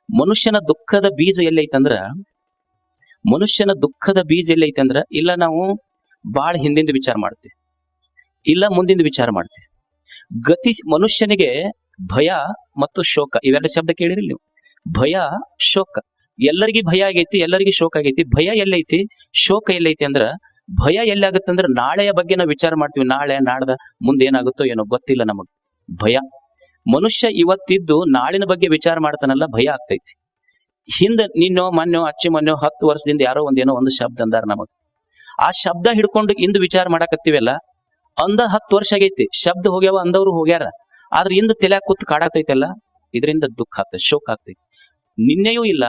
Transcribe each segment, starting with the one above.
ಮನುಷ್ಯನ ದುಃಖದ ಬೀಜ ಎಲ್ಲೈತಂದ್ರ ಇಲ್ಲ ನಾವು ಬಾಳ ಹಿಂದಿಂದ ವಿಚಾರ ಮಾಡ್ತೀವಿ, ಇಲ್ಲ ಮುಂದಿಂದ ವಿಚಾರ ಮಾಡ್ತೀವಿ. ಮನುಷ್ಯನಿಗೆ ಭಯ ಮತ್ತು ಶೋಕ ಇವೆರಡು ಶಬ್ದ ಕೇಳಿರಿ ನೀವು. ಭಯ, ಶೋಕ. ಎಲ್ಲರಿಗೂ ಭಯ ಆಗೈತಿ, ಎಲ್ಲರಿಗೂ ಶೋಕ ಆಗೈತಿ. ಭಯ ಎಲ್ಲೈತಿ, ಶೋಕ ಎಲ್ಲೈತಿ ಅಂದ್ರ ಭಯ ಎಲ್ಲಾಗತ್ತಂದ್ರ ನಾಳೆಯ ಬಗ್ಗೆ ನಾವು ವಿಚಾರ ಮಾಡ್ತೀವಿ. ನಾಳೆ ನಾಡ್ದ ಮುಂದೆ ಏನಾಗುತ್ತೋ ಏನೋ ಗೊತ್ತಿಲ್ಲ ನಮಗ್. ಭಯ. ಮನುಷ್ಯ ಇವತ್ತಿದ್ದು ನಾಳಿನ ಬಗ್ಗೆ ವಿಚಾರ ಮಾಡ್ತಾನಲ್ಲ, ಭಯ ಆಗ್ತೈತಿ. ಹಿಂದ ನಿನ್ನೋ ಮೊನ್ನೋ 10 ವರ್ಷದಿಂದ ಯಾರೋ ಒಂದೇನೋ ಒಂದು ಶಬ್ದ ಅಂದಾರ ನಮಗ್. ಆ ಶಬ್ದ ಹಿಡ್ಕೊಂಡು ಇಂದು ವಿಚಾರ ಮಾಡಾಕತ್ತೀವಲ್ಲ, 10 ವರ್ಷ ಆಗೈತಿ, ಶಬ್ದ ಹೋಗ್ಯಾವ, ಅಂದವ್ರು ಹೋಗ್ಯಾರ. ಆದ್ರೆ ಇಂದ ತಲೆ ಕೂತ್ ಕಾಡಾಗ್ತೈತಲ್ಲ, ಇದರಿಂದ ದುಃಖ ಆಗ್ತೈತಿ, ಶೋಕ ಆಗ್ತೈತಿ. ನಿನ್ನೆಯೂ ಇಲ್ಲ,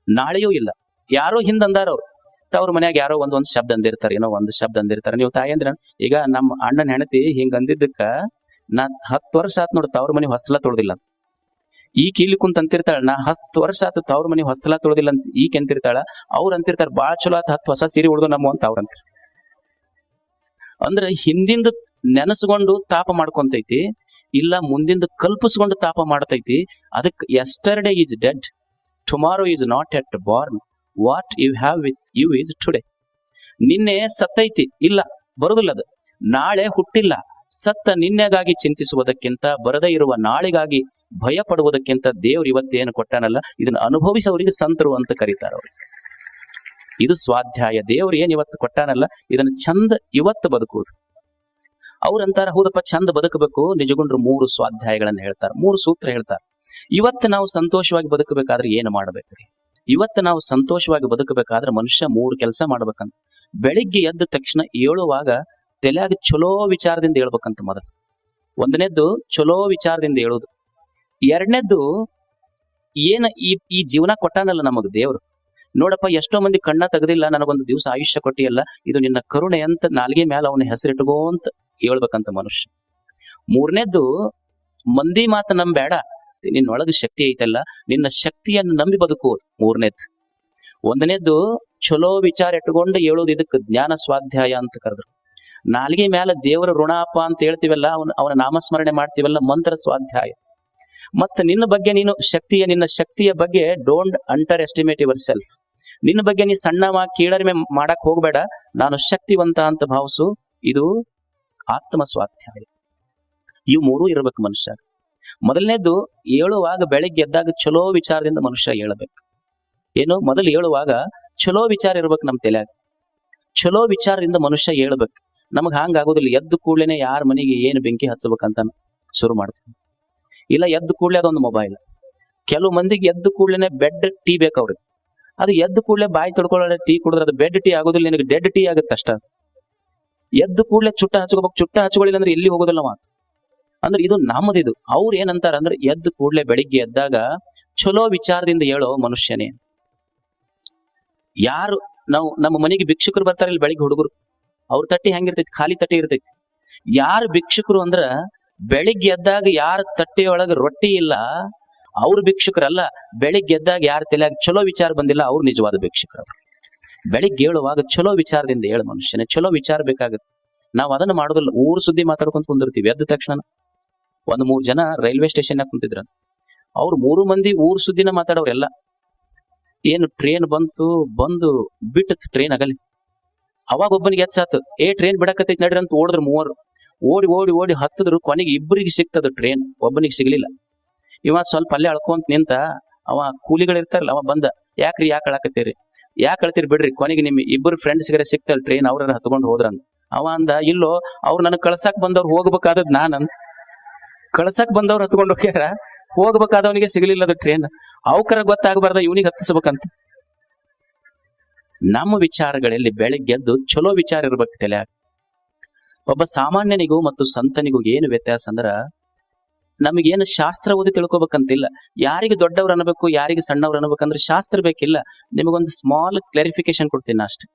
ನಾಳೆಯೂ ಇಲ್ಲ. ಯಾರೋ ಹಿಂದ ಅಂದಾರವ್ರು, ಅವ್ರ ಮನ್ಯಾಗ ಯಾರೋ ಒಂದೊಂದು ಶಬ್ದ ಅಂದಿರ್ತಾರೆ, ಏನೋ ಒಂದು ಶಬ್ದ ಅಂದಿರ್ತಾರೆ. ನೀವು ತಾಯಿ ಅಂದ್ರ ಈಗ ನಮ್ಮ ಅಣ್ಣನ ಹೆಣತಿ ಹಿಂಗ ಅಂದಿದ್ದಕ್ಕ ನಾ 10 ವರ್ಷ ಆತ್ ನೋಡ್ ತವ್ರ ಮನೆ ಹೊಸ್ತಲ ತೊಳ್ದಿಲ್ಲ. ಈಕ ಇಲ್ಲಿ ಕುಂತ ಅಂತಿರ್ತಾಳ, ನಾ 10 ವರ್ಷ ಆತ ತವ್ರ ಮನೆ ಹೊಸ್ತಲ ತೊಳ್ದಿಲ್ಲ ಅಂತ ಈಕ ಅಂತಿರ್ತಾಳ. ಅವ್ರು ಅಂತಿರ್ತಾರ, ಬಾಳ ಚಲೋ ಆತ 10 ಹೊಸ ಸೀರೆ ಉಳ್ದು ನಮ್ಮ ಅಂತ ಅವ್ರ ಅಂತಾರ. ಅಂದ್ರ ಹಿಂದಿಂದ ನೆನಸ್ಕೊಂಡು ತಾಪ ಮಾಡ್ಕೊಂತೈತಿ, ಇಲ್ಲ ಮುಂದಿಂದ ಕಲ್ಪಿಸ್ಕೊಂಡು ತಾಪ ಮಾಡ್ತೈತಿ. ಅದಕ್ಕೆ yesterday is dead, tomorrow is not yet born, what you have with you is today. ನಿನ್ನೆ ಸತ್ತೈತಿ, ಇಲ್ಲ ಬರುದಿಲ್ಲ ಅದು. ನಾಳೆ ಹುಟ್ಟಿಲ್ಲ. ಸತ್ತ ನಿನ್ನೆಗಾಗಿ ಚಿಂತಿಸುವುದಕ್ಕಿಂತ, ಬರದೇ ಇರುವ ನಾಳೆಗಾಗಿ ಭಯ ಪಡುವುದಕ್ಕಿಂತ ದೇವ್ರು ಇವತ್ತೇನು ಕೊಟ್ಟಾನಲ್ಲ, ಇದನ್ನ ಅನುಭವಿಸೋರಿಗೆ ಸಂತರು ಅಂತ ಕರೀತಾರ ಅವ್ರಿಗೆ. ಇದು ಸ್ವಾಧ್ಯಾಯ. ದೇವ್ರು ಏನ್ ಇವತ್ತು ಕೊಟ್ಟಾನಲ್ಲ, ಇದನ್ನ ಚಂದ ಇವತ್ತು ಬದುಕುವುದು. ಅವ್ರಂತಾರ, ಹೌದಪ್ಪ ಚಂದ ಬದುಕಬೇಕು. ನಿಜಗುಂಡ್ರು 3 ಸ್ವಾಧ್ಯಾಯಗಳನ್ನ ಹೇಳ್ತಾರ, 3 ಸೂತ್ರ ಹೇಳ್ತಾರ. ಇವತ್ತು ನಾವು ಸಂತೋಷವಾಗಿ ಬದುಕಬೇಕಾದ್ರೆ ಏನು ಮಾಡ್ಬೇಕ್ರಿ? ಇವತ್ತು ನಾವು ಸಂತೋಷವಾಗಿ ಬದುಕಬೇಕಾದ್ರೆ ಮನುಷ್ಯ 3 ಕೆಲಸ ಮಾಡ್ಬೇಕಂತ. ಬೆಳಿಗ್ಗೆ ಎದ್ದ ತಕ್ಷಣ ಏಳುವಾಗ ತಲೆಯಾಗ ಚಲೋ ವಿಚಾರದಿಂದ ಹೇಳ್ಬೇಕಂತ. ಮೊದಲು 1ನೇದ್ದು ಚಲೋ ವಿಚಾರದಿಂದ ಹೇಳುದು. 2ನೇದ್ದು ಏನ ಈ ಜೀವನ ಕೊಟ್ಟಾನಲ್ಲ ನಮಗ್ ದೇವ್ರು, ನೋಡಪ್ಪ ಎಷ್ಟೋ ಮಂದಿ ಕಣ್ಣ ತೆಗೆದಿಲ್ಲ, ನನಗೊಂದು ದಿವಸ ಆಯುಷ್ಯ ಕೊಟ್ಟಿಯಲ್ಲ, ಇದು ನಿನ್ನ ಕರುಣೆ ಅಂತ ನಾಲ್ಗೆ ಮೇಲೆ ಅವನ ಹೆಸರಿಟ್ಕೋ ಅಂತ ಹೇಳ್ಬೇಕಂತ ಮನುಷ್ಯ. 3ನೇದ್ದು ಮಂದಿ ಮಾತು ನಂಬೇಡ, ನಿನ್ನೊಳಗ ಶಕ್ತಿ ಐತಲ್ಲ, ನಿನ್ನ ಶಕ್ತಿಯನ್ನು ನಂಬಿ ಬದುಕುವುದು 3ನೇದ್ದು. 1ನೇದ್ದು ಚಲೋ ವಿಚಾರ ಇಟ್ಕೊಂಡು ಹೇಳೋದು, ಇದಕ್ಕೆ ಜ್ಞಾನ ಸ್ವಾಧ್ಯಾಯ ಅಂತ ಕರೆದ್ರು. ನಾಲ್ಗೆ ಮೇಲೆ ದೇವರ ಋಣಾಪ ಅಂತ ಹೇಳ್ತೀವಲ್ಲ, ಅವನ ನಾಮಸ್ಮರಣೆ ಮಾಡ್ತೀವಲ್ಲ, ಮಂತ್ರ ಸ್ವಾಧ್ಯಾಯ. ಮತ್ತ ನಿನ್ನ ಬಗ್ಗೆ ನೀನು ನಿನ್ನ ಶಕ್ತಿಯ ಬಗ್ಗೆ don't under estimate your self. ನಿನ್ನ ಬಗ್ಗೆ ನೀ ಸಣ್ಣ ಕೀಳರಿಮೆ ಮಾಡಕ್ ಹೋಗ್ಬೇಡ, ನಾನು ಶಕ್ತಿವಂತ ಅಂತ ಭಾವಿಸು. ಇದು ಆತ್ಮ ಸ್ವಾಧ್ಯಾಯ. ಇವು 3 ಇರ್ಬೇಕು ಮನುಷ್ಯ. ಮೊದಲನೇದ್ದು ಏಳುವಾಗ ಬೆಳಿಗ್ಗೆ ಎದ್ದಾಗ ಚಲೋ ವಿಚಾರದಿಂದ ಮನುಷ್ಯ ಹೇಳಬೇಕು. ಏನು? ಮೊದಲು ಏಳುವಾಗ ಚಲೋ ವಿಚಾರ ಇರ್ಬೇಕು ನಮ್ಮ ತಲೆಯಾಗ. ಚಲೋ ವಿಚಾರದಿಂದ ಮನುಷ್ಯ ಹೇಳ್ಬೇಕು. ನಮಗ್ ಹಂಗ ಆಗೋದಿಲ್ಲ. ಎದ್ದು ಕೂಡ್ಲೇನೆ ಯಾರ ಮನೆಗೆ ಏನು ಬೆಂಕಿ ಹಚ್ಚಬೇಕಂತ ಶುರು ಮಾಡ್ತೀವಿ. ಇಲ್ಲ ಎದ್ದು ಕೂಡ್ಲೆ ಅದೊಂದು ಮೊಬೈಲ್. ಕೆಲವು ಮಂದಿಗೆ ಎದ್ದು ಕೂಡ್ಲೇನೆ ಬೆಡ್ ಟೀ ಬೇಕವ್ರಿಗೆ. ಅದು ಎದ್ದು ಕೂಡ್ಲೆ ಬಾಯಿ ತೊಡ್ಕೊಳ್ಳೋ ಟೀ ಕುಡಿದ್ರೆ ಅದು ಬೆಡ್ ಟೀ ಆಗೋದಿಲ್ಲ, ನಿನಗೆ ಡೆಡ್ ಟೀ ಆಗುತ್ತೆ ಅಷ್ಟ. ಎದ್ದು ಕೂಡ್ಲೆ ಚುಟ್ಟ ಹಚ್ಕೋಬೇಕು, ಚುಟ್ಟ ಹಚ್ಕೊಳ್ಳಿಲ್ಲ ಅಂದ್ರೆ ಎಲ್ಲಿ ಹೋಗೋದಿಲ್ಲ ಮಾತು. ಅಂದ್ರೆ ಇದು ನಮ್ಮದಿದು. ಅವ್ರು ಏನಂತಾರ ಅಂದ್ರೆ ಎದ್ದು ಕೂಡ್ಲೆ ಬೆಳಿಗ್ಗೆ ಎದ್ದಾಗ ಚಲೋ ವಿಚಾರದಿಂದ ಹೇಳೋ ಮನುಷ್ಯನೇ. ಯಾರು ನಮ್ಮ ಮನೆಗೆ ಭಿಕ್ಷುಕರು ಬರ್ತಾರೆ, ಇಲ್ಲಿ ಬೆಳಿಗ್ಗೆ ಹುಡುಗರು, ಅವ್ರ ತಟ್ಟಿ ಹೆಂಗಿರ್ತೈತಿ? ಖಾಲಿ ತಟ್ಟಿ ಇರ್ತೈತಿ. ಯಾರು ಭಿಕ್ಷುಕರು ಅಂದ್ರ ಬೆಳಿಗ್ಗೆ ಎದ್ದಾಗ ಯಾರ ತಟ್ಟೆಯೊಳಗ ರೊಟ್ಟಿ ಇಲ್ಲ ಅವ್ರ ಭಿಕ್ಷುಕರಲ್ಲ. ಬೆಳಿಗ್ಗೆ ಎದ್ದಾಗ ಯಾರ ತಲೆಯಾಗ ಚಲೋ ವಿಚಾರ ಬಂದಿಲ್ಲ ಅವ್ರು ನಿಜವಾದ ಭಿಕ್ಷುಕರು. ಬೆಳಿಗ್ಗೆ ಹೇಳುವಾಗ ಚಲೋ ವಿಚಾರದಿಂದ ಹೇಳ ಮನುಷ್ಯನೇ. ಚಲೋ ವಿಚಾರ ಬೇಕಾಗುತ್ತೆ. ನಾವ್ ಅದನ್ನ ಮಾಡೋದಿಲ್ಲ. ಊರ್ ಸುದ್ದಿ ಮಾತಾಡ್ಕೊಂತ ಕುಂದಿರ್ತೀವಿ. ಎದ್ದ ತಕ್ಷಣ 3 ಜನ ರೈಲ್ವೆ ಸ್ಟೇಷನ್ ಕುಂತಿದ್ರ, ಅವ್ರು 3 ಮಂದಿ ಊರ್ ಸುದ್ದಿನ ಮಾತಾಡೋರೆಲ್ಲ. ಏನು ಟ್ರೈನ್ ಬಂದು ಬಿಟ್ಟತ್ ಟ್ರೈನ್ ಆಗಲಿ. ಅವಾಗ ಒಬ್ಬನಿಗೆ ಎಚ್ಚಾತು, ಟ್ರೈನ್ ಬಿಡಕತ್ತೈತಿ ನಡ್ರಿ ಅಂತ ಓಡಿದ್ರು 3. ಓಡಿ ಹತ್ತದ್ರು. ಕೊನೆಗೆ ಇಬ್ಬರಿಗೆ ಸಿಕ್ತದ ಟ್ರೈನ್, ಒಬ್ಬನಿಗೆ ಸಿಗ್ಲಿಲ್ಲ. ಇವ ಸ್ವಲ್ಪ ಅಲ್ಲೇ ಅಳ್ಕೊಂತ ನಿಂತ. ಅವ ಕೂಲಿಗಳಿರ್ತಾರಲ್ಲ, ಅವ ಬಂದ, ಯಾಕ್ರಿ ಯಾಕೆ ಅಳಕತ್ತೀರಿ? ಯಾಕೆ ಅಳ್ತೀರಿ ಬಿಡ್ರಿ, ಕೊನೆಗೆ ನಿಮ್ ಇಬ್ಬರು ಫ್ರೆಂಡ್ಸ್ಗಾರ ಸಿಕ್ತಲ್ ಟ್ರೈನ್, ಅವ್ರ ಹತ್ಕೊಂಡು ಹೋದ್ರಂತ. ಅವ ಅಂದ, ಇಲ್ಲೋ ಅವ್ರು ನನಗ್ ಕಳ್ಸಾಕ್ ಬಂದವ್ರು ಹೋಗ್ಬೇಕಾದದ್ ನಾನಂತ. ಕಳ್ಸಾಕ್ ಬಂದವ್ರು ಹತ್ಕೊಂಡು ಹೋಗ್ಯಾರ, ಹೋಗ್ಬೇಕಾದವನಿಗೆ ಸಿಗ್ಲಿಲ್ಲದ ಟ್ರೈನ್. ಅವಕರ ಗೊತ್ತಾಗಬಾರ್ದ ಇವನಿಗೆ ಹತ್ತಿಸ್ಬೇಕಂತ. ನಮ್ಮ ವಿಚಾರಗಳಲ್ಲಿ ಬೆಳಿಗ್ಗೆದ್ದು ಚಲೋ ವಿಚಾರ ಇರ್ಬೇಕು ತಲೆಯಾಗ. ಒಬ್ಬ ಸಾಮಾನ್ಯನಿಗೂ ಮತ್ತು ಸಂತನಿಗೂ ಏನು ವ್ಯತ್ಯಾಸ ಅಂದ್ರ, ನಮಗೇನು ಶಾಸ್ತ್ರ ಓದಿ ತಿಳ್ಕೊಬೇಕಂತಿಲ್ಲ. ಯಾರಿಗೆ ದೊಡ್ಡವ್ರು ಅನ್ಬೇಕು, ಯಾರಿಗೆ ಸಣ್ಣವ್ರು ಅನ್ಬೇಕಂದ್ರೆ ಶಾಸ್ತ್ರ ಬೇಕಿಲ್ಲ. ನಿಮಗೊಂದು ಸ್ಮಾಲ್ ಕ್ಲಾರಿಫಿಕೇಶನ್ ಕೊಡ್ತೀನಿ ಅಷ್ಟೇ.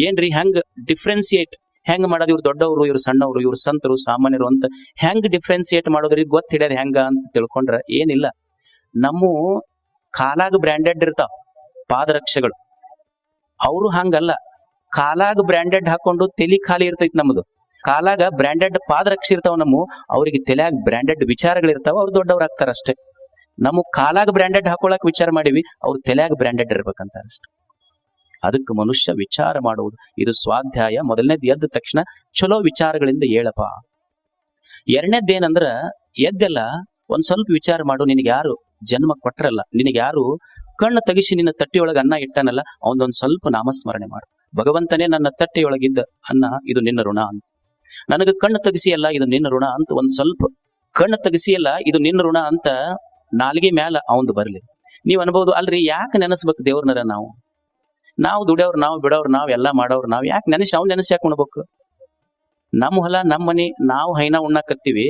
ಏನ್ರಿ ಹೆಂಗ್ ಡಿಫ್ರೆನ್ಸಿಯೇಟ್ ಹೆಂಗ್ ಮಾಡೋದು? ಇವ್ರು ದೊಡ್ಡವರು, ಇವ್ರು ಸಣ್ಣವರು, ಇವ್ರು ಸಂತರು, ಸಾಮಾನ್ಯರು ಅಂತ ಹೆಂಗ್ ಡಿಫ್ರೆನ್ಸಿಯೇಟ್ ಮಾಡೋದ್ರಿಗೆ ಗೊತ್ತ ಹಿಡಿಯೋದು ಹೆಂಗ ಅಂತ ತಿಳ್ಕೊಂಡ್ರ ಏನಿಲ್ಲ. ನಮ್ಮ ಕಾಲಾಗ ಬ್ರ್ಯಾಂಡೆಡ್ ಇರ್ತಾವ ಪಾದರಕ್ಷೆಗಳು. ಅವರು ಹಂಗಲ್ಲ. ಕಾಲಾಗ ಬ್ರ್ಯಾಂಡೆಡ್ ಹಾಕೊಂಡು ತಲಿ ಖಾಲಿ ಇರ್ತೈತಿ ನಮ್ದು. ಕಾಲಾಗ ಬ್ರ್ಯಾಂಡೆಡ್ ಪಾದರಕ್ಷೆ ಇರ್ತಾವ ನಮ್ಮ, ಅವ್ರಿಗೆ ತಲೆಯಾಗ ಬ್ರ್ಯಾಂಡೆಡ್ ವಿಚಾರಗಳಿರ್ತಾವ. ಅವ್ರು ದೊಡ್ಡವ್ರು ಆಗ್ತಾರ ಅಷ್ಟೇ. ನಮಗ್ ಕಾಲಾಗ ಬ್ರ್ಯಾಂಡೆಡ್ ಹಾಕೊಳಕ್ ವಿಚಾರ ಮಾಡಿವಿ, ಅವ್ರ ತಲೆಯಾಗ ಬ್ರ್ಯಾಂಡೆಡ್ ಇರ್ಬೇಕಂತ ಅಷ್ಟೆ. ಅದಕ್ಕೆ ಮನುಷ್ಯ ವಿಚಾರ ಮಾಡುವುದು ಇದು ಸ್ವಾಧ್ಯಾಯ. ಮೊದಲನೇದು ಎದ್ದ ತಕ್ಷಣ ಚಲೋ ವಿಚಾರಗಳಿಂದ ಹೇಳಪ್ಪ. ಎರಡನೇದ್ದೇನಂದ್ರ ಎದ್ದೆಲ್ಲ ಒಂದ್ ಸ್ವಲ್ಪ ವಿಚಾರ ಮಾಡು. ನಿನಗೆ ಯಾರು ಜನ್ಮ ಕೊಟ್ರಲ್ಲ, ನಿನಗೆ ಯಾರು ಕಣ್ಣು ತೆಗಿಸಿ ನಿನ್ನ ತಟ್ಟಿಯೊಳಗೆ ಅನ್ನ ಇಟ್ಟನಲ್ಲ, ಅವನದೊಂದ್ ಸ್ವಲ್ಪ ನಾಮಸ್ಮರಣೆ ಮಾಡು. ಭಗವಂತನೇ ನನ್ನ ತಟ್ಟೆಯೊಳಗಿದ್ದ ಅನ್ನ ಇದು ನಿನ್ನ ಋಣ ಅಂತ, ನನಗೆ ಕಣ್ಣು ತೆಗಿಸಿಯಲ್ಲ ಇದು ನಿನ್ನ ಋಣ ಅಂತ ಒಂದ್ ಸ್ವಲ್ಪ ಕಣ್ಣು ತೆಗಿಸಿಯಲ್ಲ ಇದು ನಿನ್ನ ಋಣ ಅಂತ ನಾಲ್ಗೆ ಮ್ಯಾಲ ಅವಂದು ಬರ್ಲಿ. ನೀವ್ ಅನ್ಬೋದು, ಅಲ್ರಿ ಯಾಕೆ ನೆನೆಸ್ಬೇಕು ದೇವ್ರನರ? ನಾವು ದುಡಿಯೋರು, ನಾವು ಬಿಡೋರು, ನಾವ್ ಎಲ್ಲಾ ಮಾಡೋರು, ನಾವ್ ಯಾಕೆ ಅವ್ನ್ ನೆನೆಸಿ ಯಾಕೆ ಉಣ್ಬೇಕು? ನಮ್ಮ ಹೊಲ ನಮ್ಮ ಮನಿ ನಾವು ಹೈನ ಉಣ್ಣಾಕತ್ತೀವಿ,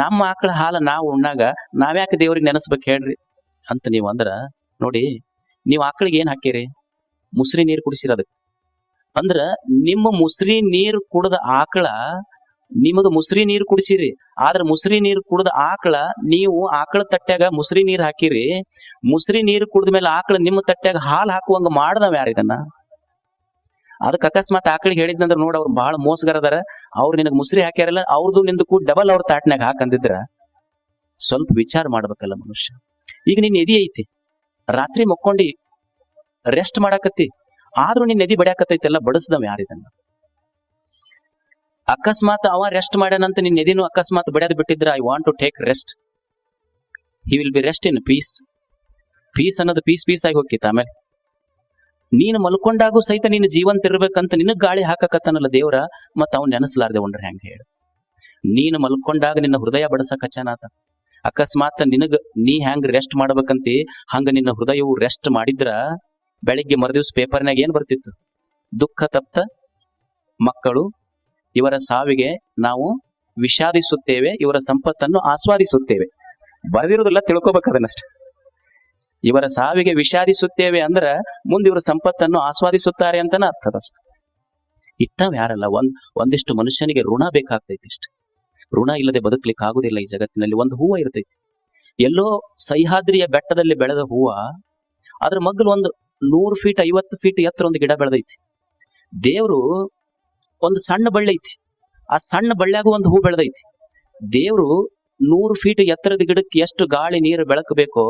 ನಮ್ಮ ಆಕಳ ಹಾಲ ನಾವು ಉಣ್ಣಾಗ ನಾವ್ಯಾಕೆ ದೇವ್ರಿಗೆ ನೆನೆಸ್ಬೇಕು ಹೇಳ್ರಿ ಅಂತ ನೀವ್ ಅಂದ್ರ, ನೋಡಿ ನೀವ್ ಆಕಳಿಗೆ ಏನ್ ಹಾಕಿರಿ? ಮುಸ್ರಿ ನೀರು ಕುಡಿಸಿರೋದಕ್ಕೆ. ಅಂದ್ರ ನಿಮ್ಮ ಮುಸ್ರಿ ನೀರು ಕುಡ್ದ ಆಕಳ ನಿಮಗ ಮುಸ್ರಿ ನೀರು ಕುಡಿಸಿರಿ, ಆದ್ರ ಮುಸ್ರಿ ನೀರು ಕುಡ್ದ ಆಕಳ ನೀವು ಆಕಳ ತಟ್ಟ್ಯಾಗ ಮುಸ್ರಿ ನೀರ್ ಹಾಕಿರಿ. ಮುಸ್ರಿ ನೀರು ಕುಡ್ದ ಮೇಲೆ ಆಕಳ ನಿಮ್ಮ ತಟ್ಟ್ಯಾಗ ಹಾಲು ಹಾಕುವಂಗ ಮಾಡ್ದವ್ ಯಾರಿದನ್ನ? ಅದಕ್ಕೆ ಅಕಸ್ಮಾತ್ ಆಕಳಿಗೆ ಹೇಳಿದ್ನಂದ್ರ ನೋಡ್ ಅವ್ರು ಬಹಳ ಮೋಸಗಾರ ಅದಾರ, ಅವ್ರು ನಿನಗ್ ಮುಸ್ರಿ ಹಾಕ್ಯಾರಲ್ಲ, ಅವ್ರದ್ದು ನಿಂದಕ್ಕೂ ಡಬಲ್ ಅವ್ರ ತಾಟ್ನ್ಯಾಗ ಹಾಕಂದಿದ್ರ ಸ್ವಲ್ಪ ವಿಚಾರ ಮಾಡ್ಬೇಕಲ್ಲ ಮನುಷ್ಯ. ಈಗ ನಿನ್ ಎದಿ ಐತಿ, ರಾತ್ರಿ ಮಕ್ಕೊಂಡಿ ರೆಸ್ಟ್ ಮಾಡಾಕತ್ತಿ, ಆದ್ರೂ ನಿನ್ ಎದಿ ಬಡಿಯಾಕತ್ತೈತೆಲ್ಲ, ಬಡಸ್ದವ್ ಯಾರಿದನ್ನ? ಅಕಸ್ಮಾತ್ ಅವ ರೆಸ್ಟ್ ಮಾಡ್ಯಾನಂತ ನಿನ್ ಎದಿನೂ ಅಕಸ್ಮಾತ್ ಬಡಿಯೋದ್ ಬಿಟ್ಟಿದ್ರ, I want to take rest, he will be rest in peace. Peace ಅನ್ನೋದು ಪೀಸ್ ಆಗಿ ಹೋಗಿತ್ತ. ಆಮೇಲೆ ನೀನು ಮಲ್ಕೊಂಡಾಗೂ ಸಹಿತ ನೀನು ಜೀವಂತ ಇರ್ಬೇಕಂತ ನಿನಗ್ ಗಾಳಿ ಹಾಕಕತ್ತನಲ್ಲ ದೇವ್ರ, ಮತ್ ಅವ್ನ್ ನೆನಸ್ಲಾರ್ದೆ ಉಂಡ್ರೆ ಹೆಂಗ ಹೇಳು? ನೀನು ಮಲ್ಕೊಂಡಾಗ ನಿನ್ನ ಹೃದಯ ಬಡಸಕಚ್ಚನಾತ. ಅಕಸ್ಮಾತ್ ನೀ ಹೆಂಗ್ ರೆಸ್ಟ್ ಮಾಡ್ಬೇಕಂತಿ ಹಂಗ ನಿನ್ನ ಹೃದಯವು ರೆಸ್ಟ್ ಮಾಡಿದ್ರ ಬೆಳಿಗ್ಗೆ ಮರುದಿವ್ಸ ಪೇಪರ್ನಾಗ ಏನ್ ಬರ್ತಿತ್ತು? ದುಃಖ ತಪ್ತ ಮಕ್ಕಳು ಇವರ ಸಾವಿಗೆ ನಾವು ವಿಷಾದಿಸುತ್ತೇವೆ, ಇವರ ಸಂಪತ್ತನ್ನು ಆಸ್ವಾದಿಸುತ್ತೇವೆ. ಬರೆದಿರೋದಿಲ್ಲ, ತಿಳ್ಕೊಬೇಕದನ್ನಷ್ಟೆ. ಇವರ ಸಾವಿಗೆ ವಿಷಾದಿಸುತ್ತೇವೆ ಅಂದ್ರ ಮುಂದೆ ಇವರು ಸಂಪತ್ತನ್ನು ಆಸ್ವಾದಿಸುತ್ತಾರೆ ಅಂತಾನ ಅರ್ಥದಷ್ಟೆ. ಇಟ್ಟವ್ ಯಾರಲ್ಲ, ಒಂದಿಷ್ಟು ಮನುಷ್ಯನಿಗೆ ಋಣ ಬೇಕಾಗ್ತೈತಿ. ಇಷ್ಟ ಋಣ ಇಲ್ಲದೆ ಬದುಕ್ಲಿಕ್ಕೆ ಆಗುದಿಲ್ಲ ಈ ಜಗತ್ತಿನಲ್ಲಿ. ಒಂದು ಹೂವ ಇರ್ತೈತಿ, ಎಲ್ಲೋ ಸಹ್ಯಾದ್ರಿಯ ಬೆಟ್ಟದಲ್ಲಿ ಬೆಳೆದ ಹೂವ, ಅದ್ರ ಮಗ್ಗಲು ಒಂದು 100 ಫೀಟ್ 50 ಫೀಟ್ ಎತ್ತರ ಒಂದು ಗಿಡ ಬೆಳೆದೈತಿ. ದೇವ್ರು ಒಂದು ಸಣ್ಣ ಬಳ್ಳಿ ಐತಿ, ಆ ಸಣ್ಣ ಬಳ್ಳಿಯಾಗೂ ಒಂದು ಹೂ ಬೆಳೆದೈತಿ. ದೇವ್ರು 100 ಫೀಟ್ ಎತ್ತರದ ಗಿಡಕ್ಕೆ ಎಷ್ಟು ಗಾಳಿ ನೀರು ಬೆಳಕು ಬೇಕೋ,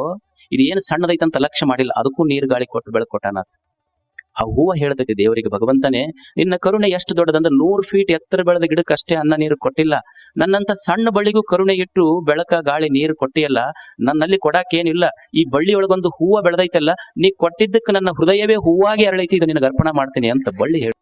ಇದು ಏನು ಸಣ್ಣದೈತಂತ ಲಕ್ಷ್ಯ ಮಾಡಿಲ್ಲ, ಅದಕ್ಕೂ ನೀರು ಗಾಳಿ ಕೊಟ್ಟು ಬೆಳಕು ಕೊಟ್ಟಾನತ್. ಆ ಹೂವ ಹೇಳ್ತೈತಿ ದೇವರಿಗೆ, ಭಗವಂತನೇ ನಿನ್ನ ಕರುಣೆ ಎಷ್ಟು ದೊಡ್ಡದಂದ್ರೆ 100 ಫೀಟ್ ಎತ್ತರ ಬೆಳೆದ ಗಿಡಕ್ಕೆ ಅಷ್ಟೇ ಅನ್ನ ನೀರು ಕೊಟ್ಟಿಲ್ಲ, ನನ್ನಂತ ಸಣ್ಣ ಬಳ್ಳಿಗೂ ಕರುಣೆ ಇಟ್ಟು ಬೆಳಕ ಗಾಳಿ ನೀರು ಕೊಟ್ಟಿಯಲ್ಲ, ನನ್ನಲ್ಲಿ ಕೊಡಾಕೇನಿಲ್ಲ. ಈ ಬಳ್ಳಿಯೊಳಗೊಂದು ಹೂವ ಬೆಳೆದೈತಲ್ಲ, ನೀ ಕೊಟ್ಟಿದ್ದಕ್ಕೆ ನನ್ನ ಹೃದಯವೇ ಹೂವಾಗಿ ಅರಳೈತಿ, ಇದು ನಿನಗೆ ಅರ್ಪಣೆ ಮಾಡ್ತೀನಿ ಅಂತ ಬಳ್ಳಿ ಹೇಳಿ.